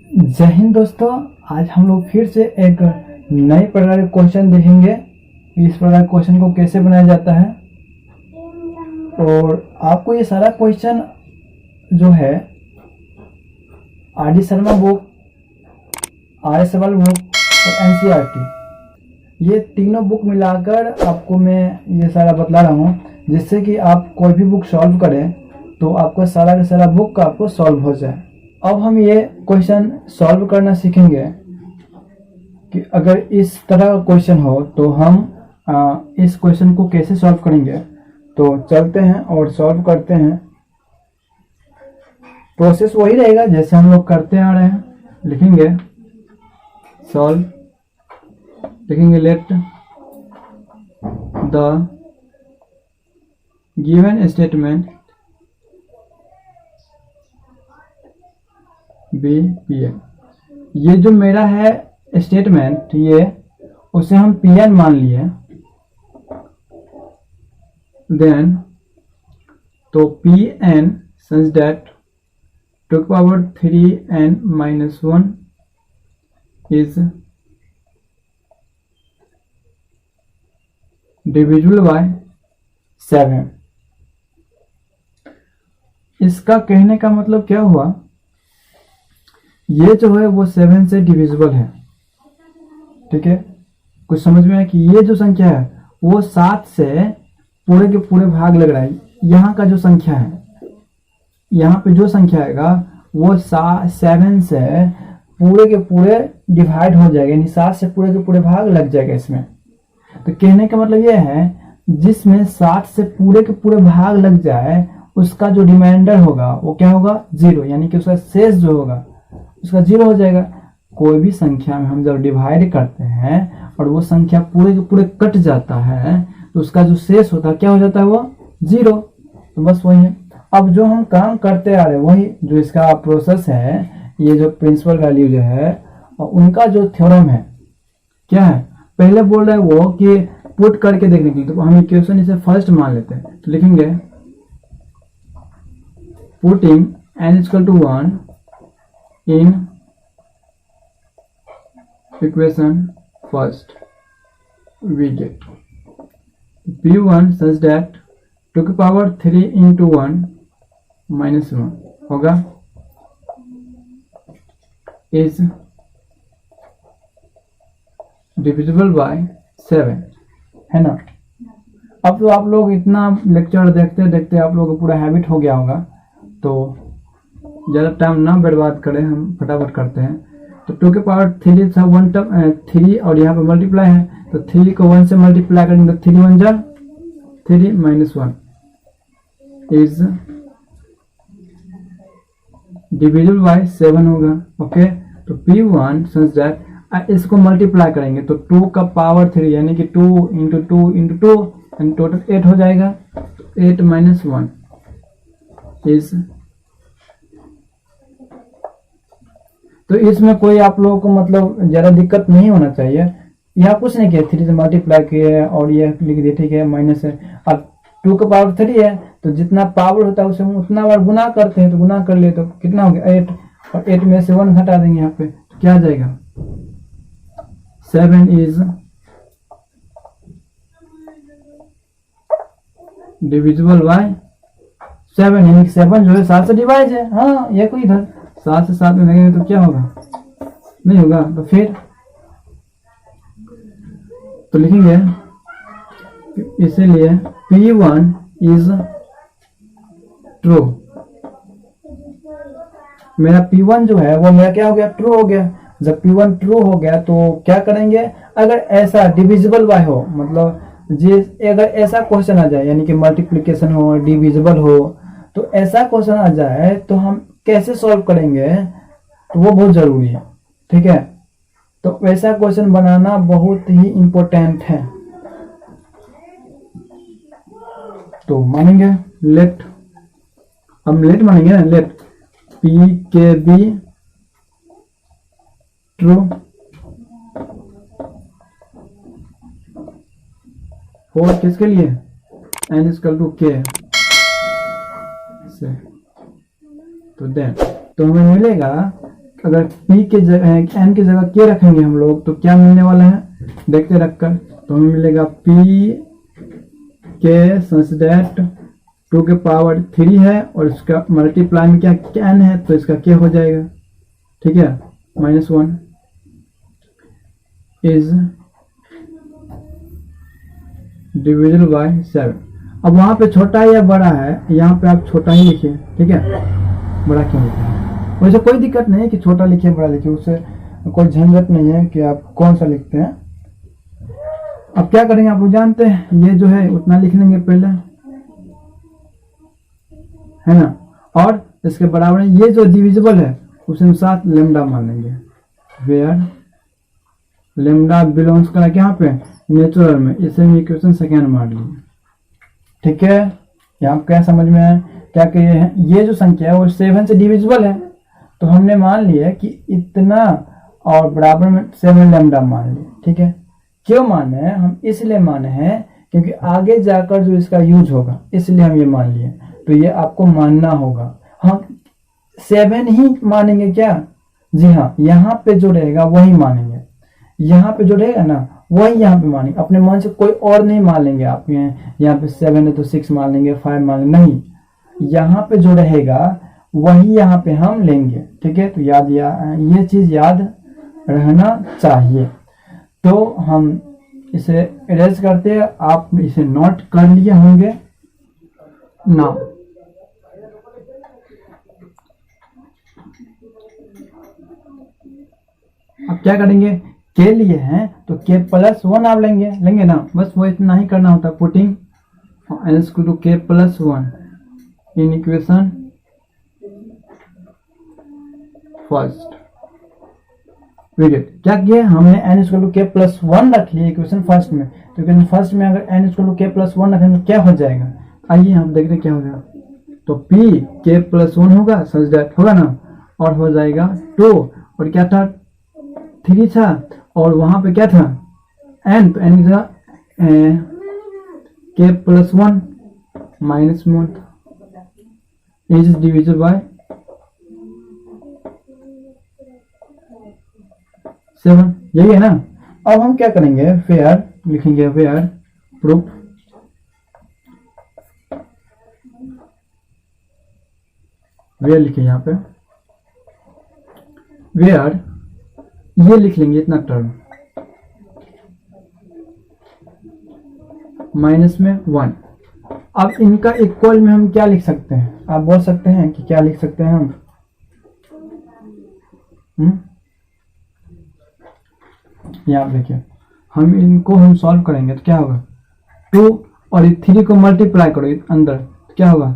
जय हिंद दोस्तों। आज हम लोग फिर से एक नए प्रकार के क्वेश्चन देखेंगे। इस प्रकार के क्वेश्चन को कैसे बनाया जाता है, और आपको ये सारा क्वेश्चन जो है R D Sharma book, R S सवाल बुक और एनसीईआरटी, ये तीनों बुक मिलाकर आपको मैं ये सारा बतला रहा हूँ, जिससे कि आप कोई भी बुक सॉल्व करें तो आपका सारा का सारा बुक का आपको सॉल्व हो जाए। अब हम ये क्वेश्चन सॉल्व करना सीखेंगे कि अगर इस तरह का क्वेश्चन हो तो हम इस क्वेश्चन को कैसे सॉल्व करेंगे। तो चलते हैं और सॉल्व करते हैं। प्रोसेस वही रहेगा जैसे हम लोग करते आ रहे हैं। लिखेंगे सॉल्व, लिखेंगे let the given statement be P n. ये जो मेरा है स्टेटमेंट, ये उसे हम पी एन मान लिए। देन तो P n such that two power 3n-1 is divisible by 7। इसका कहने का मतलब क्या हुआ, ये जो है वो 7 से डिविजिबल है। ठीक है, कुछ समझ में आया कि ये जो संख्या है वो 7 से पूरे के पूरे भाग लग रहा है। यहाँ का जो संख्या है, यहाँ पे जो संख्या आएगा वो 7 से पूरे के पूरे डिवाइड हो जाएगा, यानी 7 से पूरे के पूरे भाग लग जाएगा इसमें। तो कहने का मतलब ये है जिसमें 7 से पूरे के पूरे भाग लग जाए उसका जो रिमाइंडर होगा वो क्या होगा, 0, यानी कि उसका शेष जो होगा उसका 0 हो जाएगा। कोई भी संख्या में हम जब डिवाइड करते हैं और वो संख्या पूरे के पूरे कट जाता है तो उसका जो शेष होता है क्या हो जाता है, वो 0। तो बस वही है। अब जो हम काम करते आ रहे हैं वही जो इसका प्रोसेस है, ये जो प्रिंसिपल वैल्यू जो है और उनका जो थ्योरम है क्या है, पहले बोल रहे हैं वो कि पुट करके देखने के लिए। तो हम इक्वेशन इसे फर्स्ट मान लेते हैं। तो लिखेंगे putting n = 1 in equation first, we get p1 such that 2 की पावर 3 into 1 minus 1 होगा is divisible by 7, है ना। अब तो आप लोग इतना लेक्चर देखते देखते आप लोगों को पूरा हैबिट हो गया होगा, तो ज़्यादा टाइम ना बर्बाद करें, हम फटाफट करते हैं। तो 2 की पावर 3 था 1 टर्म 3 और यहाँ पे मल्टीप्लाई है, तो 3 को 1 से मल्टीप्लाई करेंगे तो 3 1 जा 3 माइनस 1 इज डिविजिबल बाय 7 होगा। ओके, तो P1 सच दैट इसको मल्टीप्लाई करेंगे तो 2 का पावर 3 यानी कि 2 इंटू 2 इंटू 2 यानी टोटल 8 हो जाएगा। 8 माइनस 1 इज, तो इसमें कोई आप लोगों को मतलब ज़्यादा दिक्कत नहीं होना चाहिए। यहाँ कुछ नहीं किया, 3 से मल्टीप्लाई किया और ये लिख दिया, ठीक है, माइनस है। अब 2 का पावर 3 है तो जितना पावर होता है उसे हम उतना बार गुना करते हैं, तो गुना कर लिए तो कितना हो गया 8, और 8 में से 1 घटा देंगे यहाँ पे तो क्या आ जाएगा 7 इज डिविजिबल बाय 7, यानी कि 7 जो है 7 से डिवाइड है। हाँ, ये कोई इधर 7 से 7 में लगेंगे तो क्या होगा, नहीं होगा। तो फिर तो लिखेंगे इसीलिए P1 इज ट्रू। मेरा P1 जो है वो मेरा क्या हो गया, ट्रू हो गया। जब P1 ट्रू हो गया तो क्या करेंगे, अगर ऐसा डिविजिबल बाय हो, मतलब अगर ऐसा क्वेश्चन आ जाए यानी कि मल्टीप्लिकेशन हो, डिविजिबल हो, तो ऐसा क्वेश्चन आ जाए तो हम कैसे सॉल्व करेंगे, तो वो बहुत जरूरी है। ठीक है, तो वैसा क्वेश्चन बनाना बहुत ही इंपॉर्टेंट है। तो मानेंगे लेट, हम लेट मानेंगे ना, लेट पी के बी ट्रू फॉर किसके लिए, n = k से। तो देन तो हमें मिलेगा अगर p के जगह n की जगह k रखेंगे हम लोग तो क्या मिलने वाला है, देखते रखकर, तो हमें मिलेगा p k सच दैट 2 के पावर 3 है और इसका मल्टीप्लाई में क्या n है तो इसका k हो जाएगा, ठीक है, -1 इज डिविजिबल बाय 7। अब वहां पे छोटा है या बड़ा है, यहाँ पे आप छोटा ही लिखिए, ठीक है, बड़ा क्यों लिखिए, वैसे कोई दिक्कत नहीं है कि छोटा लिखिए बड़ा लिखिए, उससे कोई झंझट नहीं है कि आप कौन सा लिखते हैं। अब क्या करेंगे आप लोग जानते हैं, ये जो है उतना लिख लेंगे पहले, है ना, और इसके बराबर ये जो डिविजिबल है उसे हम साथ लेमडा मान लेंगे, वेयर लेमडा बिलोंग्स करा यहाँ पे नेचुरल में, इसे हम इक्वेशन सेकेंड मान लीजिए, ठीक है। यहाँ क्या समझ में है, क्या कहिए है, ये जो संख्या है वो 7 से डिविजिबल है, तो हमने मान लिया कि इतना और बराबर में 7 लेमडा मान लिया, ठीक है। क्यों माने हैं हम, इसलिए माने हैं क्योंकि आगे जाकर जो इसका यूज होगा इसलिए हम ये मान लिए, तो ये आपको मानना होगा। हम 7 ही मानेंगे क्या, जी हाँ, यहाँ पे जो रहेगा वही मानेंगे, यहाँ पे जो रहेगा ना वही यहाँ पे मानेंगे, अपने मन से कोई और नहीं मान लेंगे आप, यहाँ पे 7 है तो 6 मान लेंगे, 5 मान लेंगे, नहीं, यहाँ पे जो रहेगा वही यहाँ पे हम लेंगे, ठीक है। तो ये चीज याद रहना चाहिए। तो हम इसे इरेज करते हैं, आप इसे नोट कर लिए होंगे ना। अब क्या करेंगे, के लिए हैं तो के प्लस 1 आप लेंगे ना, बस वो इतना ही करना होता है, पुटिंग n इक्वल टू के प्लस 1 इन इक्वेशन फर्स्ट। क्या किया हमने, n इक्वल टू के प्लस 1 रख लिया इक्वेशन फर्स्ट में, तो इक्वेशन फर्स्ट में अगर n इक्वल टू के प्लस 1 रखें तो क्या हो जाएगा, आइए हम देखते हैं क्या हो जाएगा। तो p के प्लस 1 होगा, सच दैट होगा ना, और हो जाएगा 2, और क्या था 3 था, और वहां पे क्या था n, तो n की जगह के plus 1 minus 1 is divisible by 7, यही है ना। अब हम क्या करेंगे, फेयर लिखेंगे, फेयर प्रूफ, वेयर लिखे यहाँ पे, वेयर ये लिख लेंगे इतना टर्म माइनस में 1। अब इनका इक्वल में हम क्या लिख सकते हैं, आप बोल सकते हैं कि क्या लिख सकते हैं हम, यहाँ देखिए, हम इनको हम सॉल्व करेंगे तो क्या होगा, 2 और 3 को मल्टीप्लाई करो अंदर तो क्या होगा,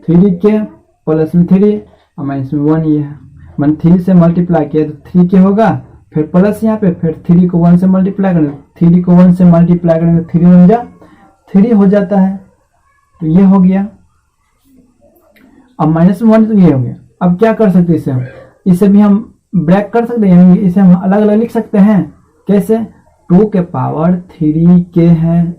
3 के प्लस में 3 और माइनस में 1, ये है, मैंने 3 से मल्टीप्लाई किया तो 3 के होगा, फिर प्लस यहाँ पे, फिर 3 को 1 से मल्टीप्लाई करें, 3 को 1 से मल्टीप्लाई करेंगे 3 बन जा 3 हो जाता है, तो ये हो गया। अब माइनस में 1 तो ये हो गया। अब क्या कर सकते हैं, इसे भी हम ब्रेक कर सकते हैं, इसे हम अलग अलग लिख सकते हैं, कैसे, 2 के पावर 3 के है,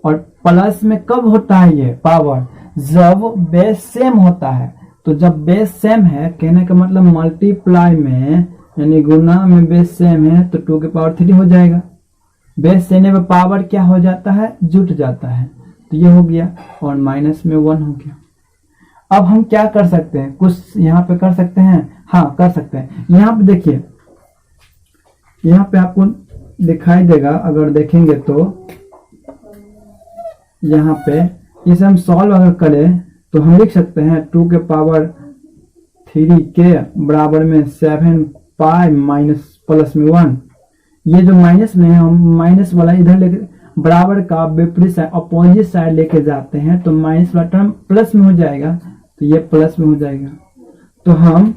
और प्लस में कब होता है ये पावर, जब बेस सेम होता है, तो जब बेस सेम है कहने का मतलब मल्टीप्लाई में यानी गुना में बेस सेम है तो 2 के पावर 3 हो जाएगा, बेस सेम में पावर क्या हो जाता है, जुट जाता है, तो ये हो गया, और माइनस में 1 हो गया। अब हम क्या कर सकते हैं, कुछ यहाँ पे कर सकते हैं, हाँ कर सकते हैं, यहाँ पे देखिए, यहाँ पे आपको दिखाई देगा, अगर देखेंगे तो यहाँ पे इसे हम सॉल्व अगर करें तो हम लिख सकते हैं 2 के पावर 3 के बराबर में 7 पाई माइनस प्लस में 1, ये जो माइनस में है हम माइनस वाला इधर लेके बराबर का विपरीत साइड अपोजिट साइड लेके जाते हैं तो माइनस वाला टर्म प्लस में हो जाएगा, तो ये प्लस में हो जाएगा। तो हम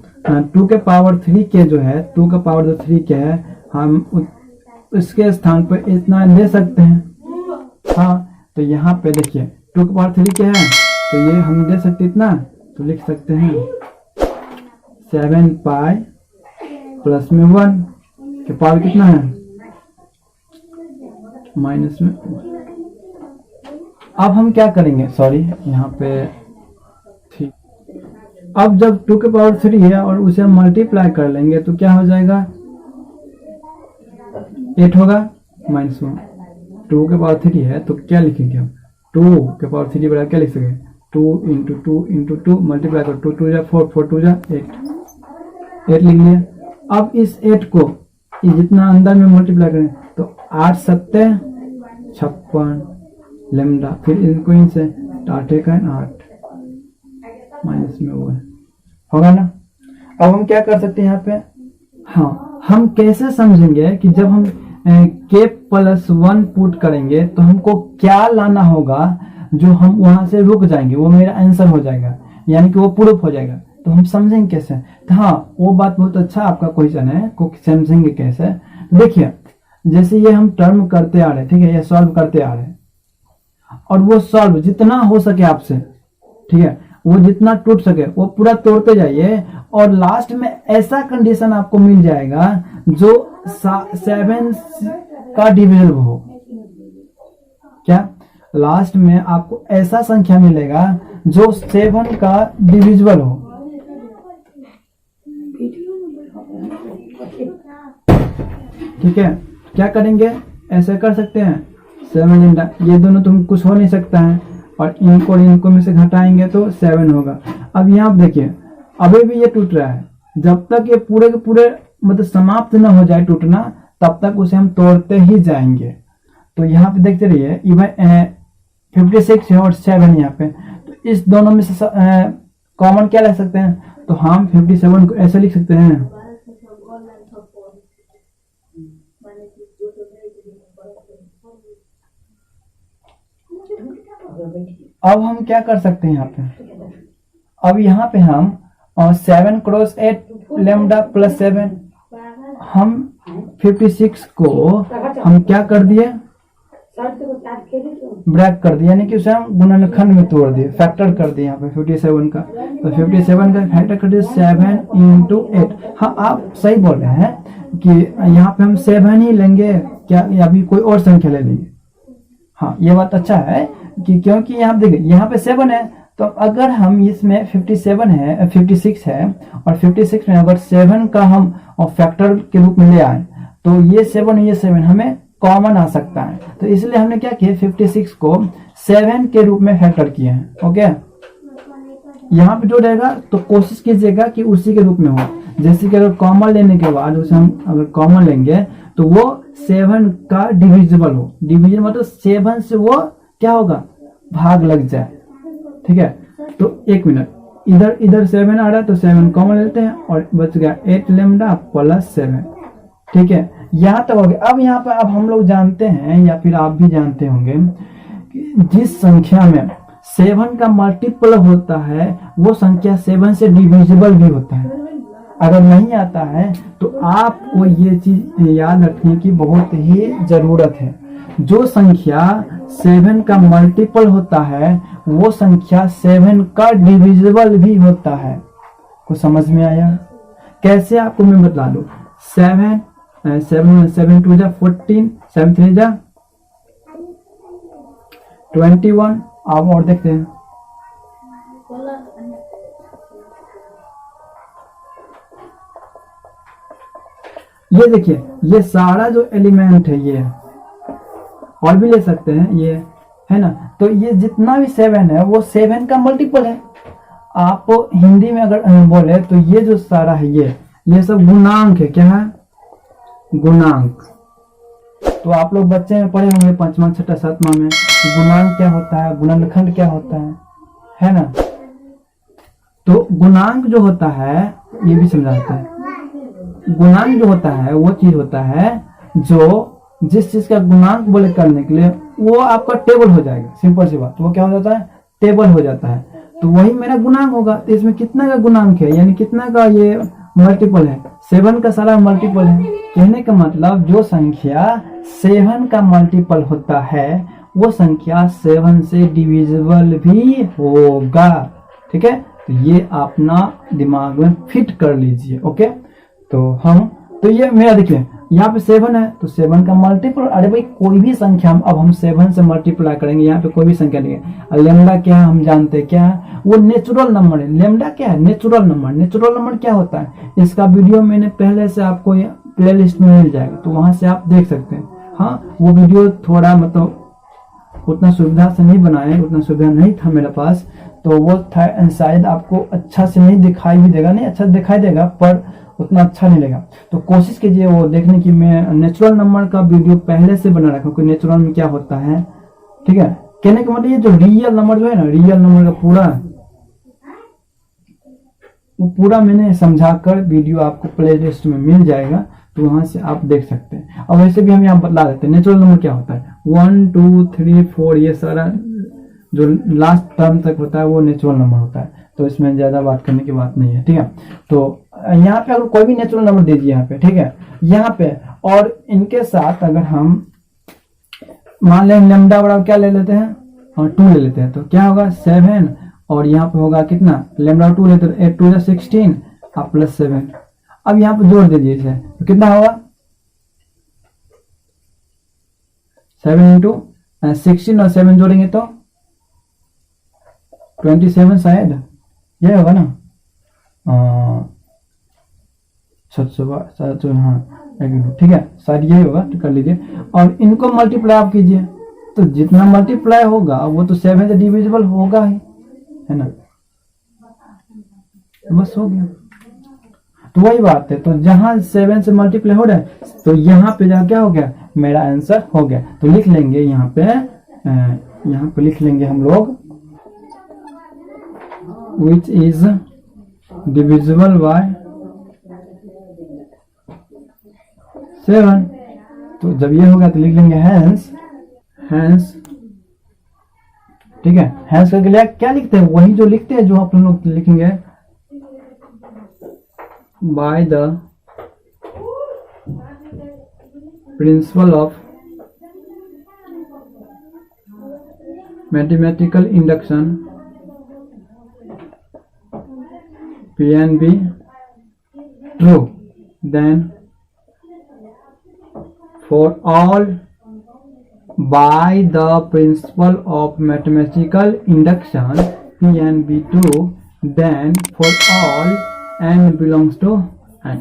2 के पावर 3 के जो है 2 का पावर जो 3 के है हम इसके स्थान पर इतना ले सकते हैं। हाँ, तो यहाँ पे देखिए 2 के पावर 3 के है तो ये हम दे सकते इतना, तो लिख सकते हैं 7 पाई प्लस में 1 के पावर कितना है माइनस में। अब हम क्या करेंगे, सॉरी यहाँ पे अब जब 2 के पावर 3 है और उसे हम मल्टीप्लाई कर लेंगे तो क्या हो जाएगा, 8 होगा -1। 2 के पावर 3 है तो क्या लिखेंगे हम, 2 के पावर 3 बराबर क्या लिख सकेंगे, 2 इंटू 2 इंटू 2 मल्टीप्लाई करो, 2 2 जा 4, 4 2 जा 8 लिख लिया। अब इस 8 को जितना अंदर में मल्टीप्लाई करें तो 8 7 56 लेमडा, फिर इनको इनसे 8 1 8 माइनस में वो होगा ना। अब हम क्या कर सकते हैं यहाँ पे, हाँ हम कैसे समझेंगे कि जब हम k + 1 पुट करेंगे तो हमको क्या लाना होगा जो हम वहां से रुक जाएंगे, वो मेरा आंसर हो जाएगा, यानी कि वो प्रूफ हो जाएगा। तो हम समझेंगे कैसे, तो हाँ वो बात बहुत अच्छा आपका क्वेश्चन है, को समझेंगे कैसे। देखिए जैसे ये हम टर्म करते आ रहे, ठीक है, ये सॉल्व करते आ रहे और वो सॉल्व जितना हो सके आपसे, ठीक है, वो जितना टूट सके वो पूरा तोड़ते जाइए और लास्ट में ऐसा कंडीशन आपको मिल जाएगा जो 7 का डिविजिबल हो। क्या, लास्ट में आपको ऐसा संख्या मिलेगा जो 7 का डिविजिबल हो। ठीक है, क्या करेंगे, ऐसे कर सकते हैं 7 इंटा, ये दोनों तुम कुछ हो नहीं सकता है और इनको में से घटाएंगे तो 7 होगा। अब यहाँ देखिए अभी भी ये टूट रहा है, जब तक ये पूरे के पूरे मतलब समाप्त न हो जाए टूटना तब तक उसे हम तोड़ते ही जाएंगे। तो यहाँ पे देखते रहिए इवन 56 है और 7 यहाँ पे, तो इस दोनों में से कॉमन क्या ले सकते हैं, तो हम 57 को ऐसे लिख सकते हैं, अब हम क्या कर सकते हैं यहाँ पे, अब यहाँ पे हम 7 × 8 लेमडा प्लस 7, हम 56 को हम क्या कर दिए, ब्रैक कर दिया, यानी कि उसे हम गुणनखंड में तोड़ दिए, फैक्टर कर दिए यहाँ पे 57 का, तो 57 का फैक्टर कर दिए 7 × 8। हाँ आप सही बोल रहे हैं कि यहाँ पे हम 7 ही लेंगे क्या, या अभी कोई और संख्या ले लेंगे। हाँ ये बात अच्छा है कि क्योंकि यहाँ देखिए यहाँ पे 7 है, तो अगर हम इसमें 57 है 56 है और 56 में अगर 7 का हम फैक्टर के रूप में ले आए तो ये 7 हमें कॉमन आ सकता है। तो इसलिए हमने क्या किया, 56 को 7 के रूप में फैक्टर किए हैं। ओके, यहाँ पे जो रहेगा तो कोशिश कीजिएगा कि उसी के रूप में हो, जैसे कि अगर कॉमन लेने के बाद उसे हम अगर कॉमन लेंगे तो वो 7 का डिविजिबल हो, डिविजन मतलब 7 से वो क्या होगा, भाग लग जाए। ठीक है, तो एक मिनट, इधर 7 आ रहा है तो 7 कॉमन लेते हैं और बच गया 8 लेमडा प्लस 7। ठीक है, यहाँ तक हो गया। अब यहाँ पर अब हम लोग जानते हैं या फिर आप भी जानते होंगे कि जिस संख्या में 7 का मल्टीपल होता है वो संख्या 7 से डिविजिबल भी होता है। अगर नहीं आता है तो आपको ये चीज याद रखने की बहुत ही जरूरत है, जो संख्या 7 का मल्टीपल होता है वो संख्या 7 का डिविजिबल भी होता है। कुछ समझ में आया? कैसे आपको मैं बता दूं, 7 2 जा 14, 7 3 जा 21। आप और देखते हैं, ये देखिए ये सारा जो एलिमेंट है ये और भी ले सकते हैं, ये है ना, तो ये जितना भी 7 है वो 7 का मल्टीपल है। आप हिंदी में अगर बोले तो ये जो सारा है ये सब गुणांक है। क्या है? गुणांक। तो आप लोग बच्चे में पढ़े होंगे 5वां 6वां 7वां में गुणांक क्या होता है, गुणनखंड क्या होता है ना। तो गुणांक जो होता है ये भी समझाते हैं। गुणांक जो होता है वो चीज होता है जो जिस चीज का गुणांक बोले करने के लिए वो आपका टेबल हो जाएगा। सिंपल सी बात, वो क्या हो जाता है, टेबल हो जाता है। तो वही मेरा गुणांक होगा। तो इसमें कितना का गुणांक है, यानी कितना का ये मल्टीपल है, 7 का सारा मल्टीपल है। कहने का मतलब जो संख्या 7 का मल्टीपल होता है वो संख्या 7 से डिविजिबल भी होगा। ठीक है, तो ये अपना दिमाग में फिट कर लीजिए। ओके, तो ये मेरा देखिए यहाँ पे 7 है तो 7 का मल्टीपल, अरे भाई कोई भी संख्या अब हम 7 से मल्टीप्लाई करेंगे, यहाँ पे कोई भी संख्या नहीं है। लेमडा क्या है हम जानते हैं, क्या है वो नेचुरल नंबर है। लेमडा क्या है, नेचुरल नंबर। नेचुरल नंबर क्या होता है, इसका वीडियो मैंने पहले से आपको प्ले लिस्ट में मिल जाएगा, तो वहां से आप देख सकते हैं। हाँ वो वीडियो थोड़ा मतलब उतना सुविधा से नहीं बनाए, उतना सुविधा नहीं था मेरे पास, तो वो था शायद आपको अच्छा से नहीं दिखाई भी देगा, नहीं अच्छा दिखाई देगा पर उतना अच्छा नहीं लगेगा। तो कोशिश कीजिए वो देखने की। मैं नेचुरल नंबर का वीडियो पहले से बना रखा हूँ कि नेचुरल में क्या होता है, ठीक है। कहने का मतलब ये जो रियल नंबर जो है ना, रियल नंबर का पूरा मैंने समझाकर वीडियो आपको प्ले लिस्ट में मिल जाएगा, तो वहां से आप देख सकते हैं। और वैसे भी हम यहाँ बतला देते हैं नेचुरल नंबर क्या होता है। 1 2 3 4 ये सारा जो लास्ट टर्म तक होता है वो नेचुरल नंबर होता है, तो इसमें ज्यादा बात करने की बात नहीं है, ठीक है। तो यहाँ पे अगर कोई भी नेचुरल नंबर दीजिए यहाँ पे, ठीक है, यहाँ पे, और इनके साथ अगर हम मान लें लेमडा बराबर क्या ले लेते हैं, और 2 ले लेते हैं, तो क्या होगा 7, और यहाँ पे होगा कितना, लेमडा 2 लेते हैं 8 2 16 और प्लस 7। अब यहाँ पे जोड़ दीजिए इसे, तो कितना होगा 7 इंटू 16 और 7 जोड़ेंगे तो 27 शायद ये होगा ना, हाँ ठीक है शायद यही होगा, तो कर लीजिए। और इनको मल्टीप्लाई आप कीजिए, तो जितना मल्टीप्लाई होगा वो तो 7 से डिविजिबल होगा ही, है ना, बस हो गया। तो वही बात है, तो जहां 7 से मल्टीप्लाई हो रहा है तो यहाँ पे क्या हो गया, मेरा आंसर हो गया। तो लिख लेंगे यहाँ पे लिख लेंगे हम लोग which is divisible by 7। तो जब ये होगा तो लिख लेंगे hence, ठीक है। hence करके लिया, क्या लिखते हैं वही जो लिखते हैं जो आप लोग लिखेंगे by the principle of mathematical induction P and B true, then for all by the principle of mathematical induction P and B true, then for all n belongs to n।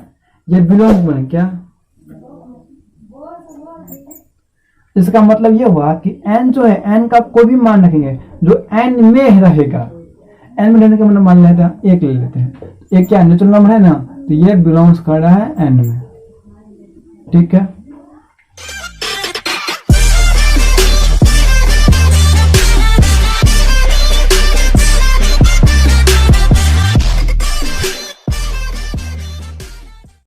ये belongs बने क्या, इसका मतलब ये हुआ कि n जो है n का कोई भी मान रखेंगे जो n में रहेगा, n में रहने का मतलब मान लेते हैं 1 ले लेते हैं, एक क्या नेचुरल नंबर है ना, तो ये बिलोंग्स कर रहा है n में, ठीक है।